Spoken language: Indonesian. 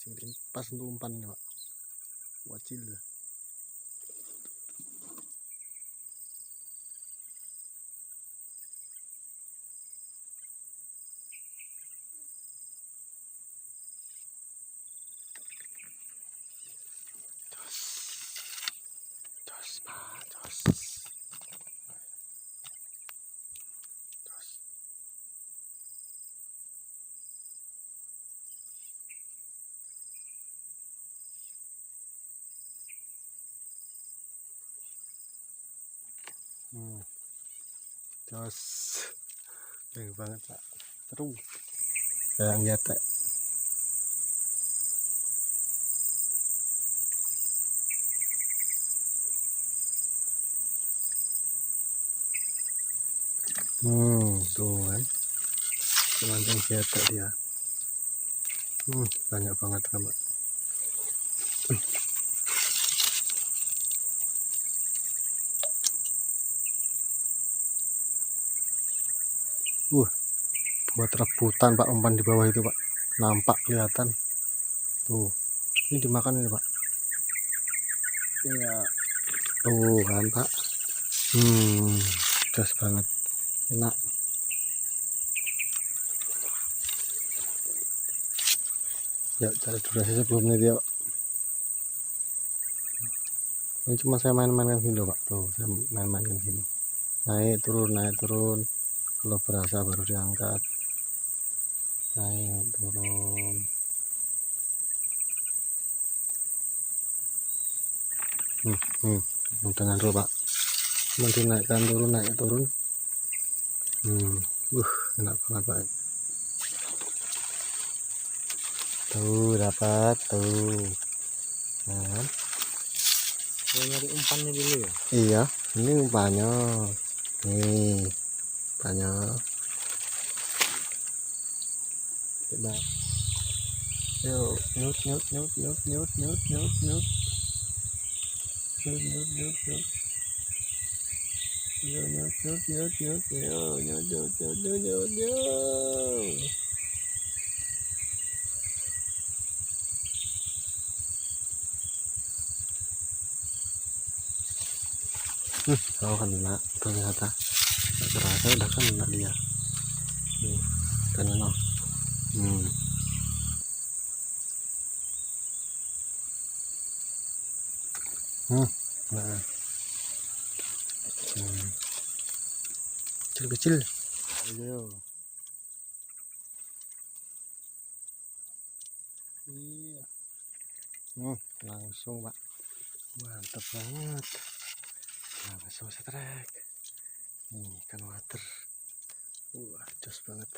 Cemilin pas untuk umpan ya Pak, wajil. Jos Pak, jos. Jos, keren banget Pak, seru kayak ngetek. Tuh kan, mancing ngetek dia. Banyak banget kan Pak. Buat rebutan Pak, umpan di bawah itu Pak, nampak kelihatan tuh. Ini dimakan ini Pak. Iya, tuh kan Pak. Jos banget, enak. Ya, cari durasi sebelumnya dia Pak. Ini cuma saya main-mainkan gini loh Pak, tuh saya main-mainkan gini, naik turun. Kalau berasa baru diangkat, naik turun. Dengan dulu Pak, cuma dinaikkan turun, naik turun. Enak banget Pak. Tuh dapat tuh. Nah, nyari umpannya dulu ya. Iya, ini umpannya. Nih, umpannya. Coba. Yuk, nyut. Oh kena ternyata, nggak kerasa udah kena dia. Kena no. Nah. Kecil. Ayo. Iya. Langsung Pak, mantap banget. Langsung setrek. Ikan water. Jos banget.